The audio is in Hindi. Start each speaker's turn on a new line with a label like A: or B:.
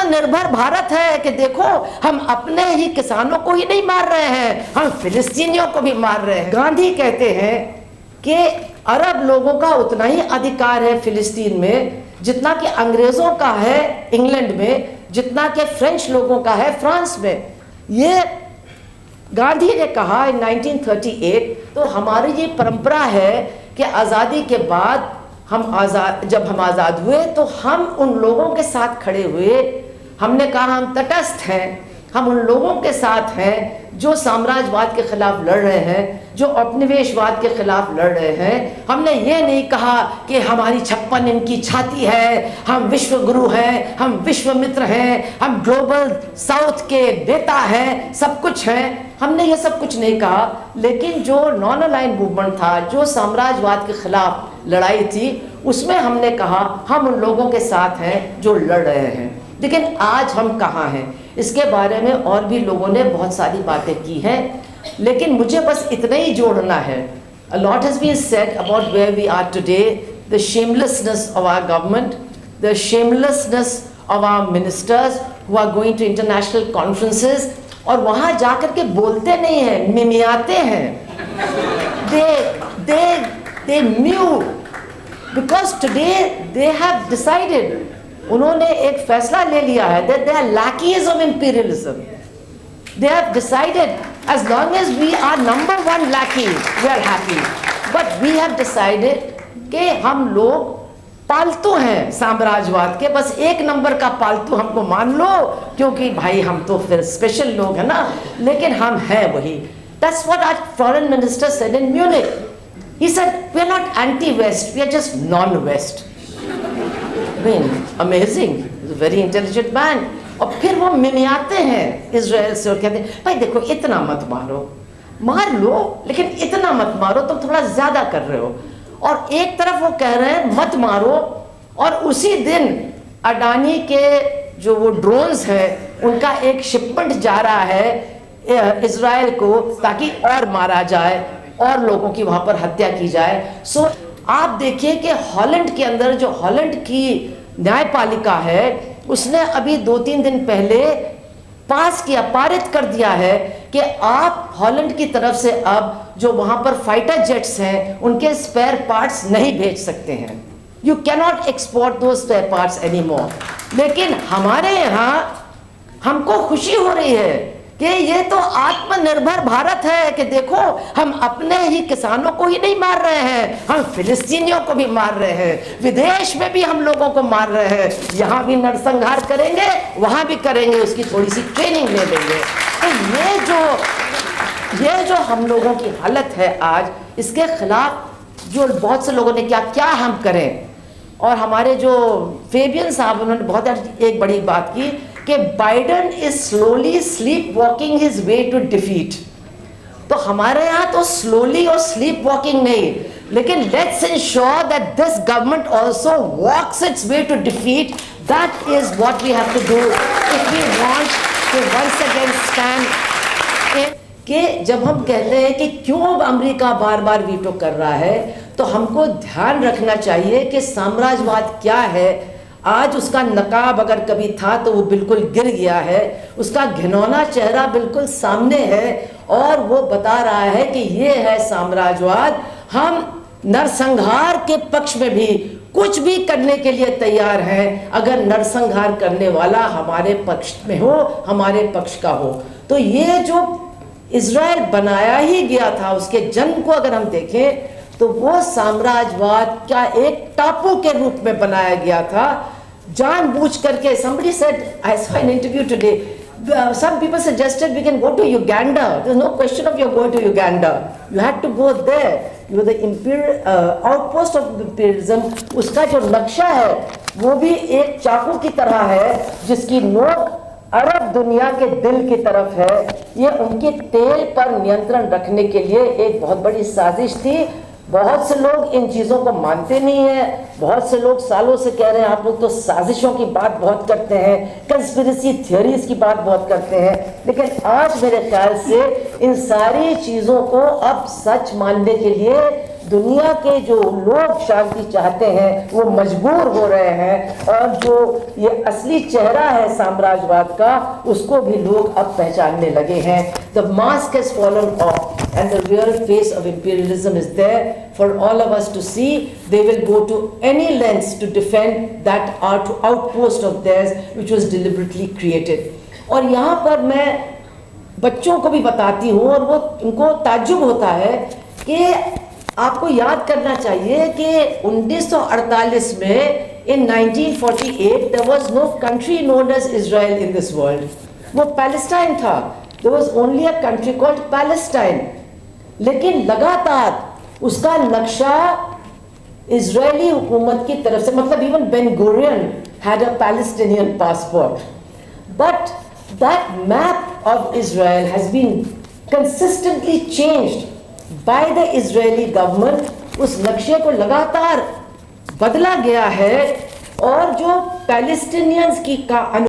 A: आत्मनिर्भर भारत है कि देखो हम अपने ही किसानों को ही नहीं मार रहे हैं, हम फिलिस्तीनियों को भी मार रहे हैं। गांधी कहते हैं कि अरब लोगों का उतना ही अधिकार है फिलिस्तीन में जितना कि अंग्रेजों का है इंग्लैंड में, जितना कि फ्रेंच लोगों का है फ्रांस में। ये गांधी ने कहा इन 1938। तो हमारी ये परंपरा है कि आज़ादी के बाद जब हम आज़ाद हुए तो हम उन लोगों के साथ खड़े हुए। हमने कहा हम तटस्थ हैं, हम उन लोगों के साथ हैं जो साम्राज्यवाद के खिलाफ लड़ रहे हैं, जो उपनिवेशवाद के खिलाफ लड़ रहे हैं। हमने ये नहीं कहा कि हमारी 56 इनकी छाती है, हम विश्व गुरु हैं, हम विश्व मित्र हैं, हम ग्लोबल साउथ के बेटा हैं, सब कुछ हैं। हमने ये सब कुछ नहीं कहा। लेकिन जो नॉन अलाइंड मूवमेंट था, जो साम्राज्यवाद के खिलाफ लड़ाई थी, उसमें हमने कहा हम उन लोगों के साथ हैं जो लड़ रहे हैं। लेकिन आज हम कहाँ हैं, इसके बारे में और भी लोगों ने बहुत सारी बातें की हैं, लेकिन मुझे बस इतना ही जोड़ना है। A lot has been said about where we are today, the shamelessness of our government, the shamelessness of our ministers who are going to international conferences और वहाँ जाकर के बोलते नहीं हैं, मिमियाते हैं। They mute because today they have decided, उन्होंने एक फैसला ले लिया है that they are lackeys of imperialism. They have decided as long as we are number one lackey, we are happy. But we have decided कि हम लोग पालतू हैं साम्राज्यवाद के, बस एक नंबर का पालतू हमको मान लो, क्योंकि भाई हम तो फिर स्पेशल लोग हैं ना, लेकिन हम हैं वही। That's what our foreign minister said in Munich. He said we are not anti-West, we are just non-West. I mean, amazing. He's a very intelligent man. और फिर वो मिमियाते हैं इजराइल से और कहते हैं भाई देखो इतना मत मारो, मार लो लेकिन इतना मत मारो, तुम थोड़ा ज्यादा कर रहे हो। और एक तरफ वो कह रहे हैं मत मारो, और उसी दिन अडानी के जो वो ड्रोन्स हैं उनका एक शिपमेंट जा रहा है इजराइल को ताकि और मारा जाए और लोगों की वहां पर हत्या की जाए। सो आप देखिए कि हॉलैंड के अंदर जो हॉलैंड की न्यायपालिका है उसने अभी 2-3 दिन पहले पारित कर दिया है कि आप हॉलैंड की तरफ से अब जो वहां पर फाइटर जेट्स हैं उनके स्पेयर पार्ट्स नहीं भेज सकते हैं। यू कैनॉट एक्सपोर्ट दो स्पेयर पार्ट्स एनी मोर। लेकिन हमारे यहाँ हमको खुशी हो रही है कि ये तो आत्मनिर्भर भारत है कि देखो हम अपने ही किसानों को ही नहीं मार रहे हैं, हम फिलिस्तीनियों को भी मार रहे हैं, विदेश में भी हम लोगों को मार रहे हैं, यहाँ भी नरसंहार करेंगे, वहाँ भी करेंगे, उसकी थोड़ी सी ट्रेनिंग ले लेंगे। तो ये जो हम लोगों की हालत है आज, इसके खिलाफ जो बहुत से लोगों ने क्या हम करें। और हमारे जो फेबियन साहब उन्होंने बहुत एक बड़ी बात की कि Biden is slowly sleepwalking his way to defeat. तो हमारे यहाँ तो स्लोली और स्लीप वॉकिंग नहीं, लेकिन let's ensure that this government also walks its way to defeat. That is what we have to do if we want to once again stand. कि जब हम कहते हैं कि क्यों अमेरिका बार बार वीटो कर रहा है, तो हमको ध्यान रखना चाहिए कि साम्राज्यवाद क्या है। आज उसका नकाब अगर कभी था तो वो बिल्कुल गिर गया है, उसका घिनौना चेहरा बिल्कुल सामने है और वो बता रहा है कि ये है साम्राज्यवाद। हम नरसंहार के पक्ष में भी कुछ भी करने के लिए तैयार हैं अगर नरसंहार करने वाला हमारे पक्ष में हो, हमारे पक्ष का हो। तो ये जो इजराइल बनाया ही गया था, उसके जन्म को अगर हम देखें तो वो साम्राज्यवाद क्या एक टापू के रूप में बनाया गया था, जानबूझ करके। Somebody said, I saw an interview today, some people suggested we can go to Uganda. There's no question of you're going to Uganda. You had to go there. You were the imperial outpost of imperialism. उसका जो नक्शा है वो भी एक चाकू की तरह है जिसकी नोक अरब दुनिया के दिल की तरफ है। ये उनके तेल पर नियंत्रण रखने के लिए एक बहुत बड़ी साजिश थी। बहुत से लोग इन चीज़ों को मानते नहीं हैं, बहुत से लोग सालों से कह रहे हैं आप लोग तो साजिशों की बात बहुत करते हैं, कंस्पिरेसी थियोरीज की बात बहुत करते हैं। लेकिन आज मेरे ख्याल से इन सारी चीज़ों को अब सच मानने के लिए दुनिया के जो लोग शांति चाहते हैं वो मजबूर हो रहे हैं, और जो ये असली चेहरा है साम्राज्यवाद का उसको भी लोग अब पहचानने लगे हैं। The mask has fallen off and the real face of imperialism is there for all of us to see. They will go to any lengths to defend that outpost of theirs which was deliberately created. और यहाँ पर मैं बच्चों को भी बताती हूँ और वो उनको ताज्जुब होता है कि आपको याद करना चाहिए कि 1948 में in 1948 there was no country known as Israel in this world. वो पैलेस्टाइन था. There was only a country called Palestine. लेकिन लगातार उसका नक्शा इजरायली हुकूमत की तरफ से, मतलब even Ben Gurion had a Palestinian passport, but that map of Israel has been consistently changed by the Israeli government. उस नक्शे को लगातार बदला गया है और जो पैलेस्टीनियंस की का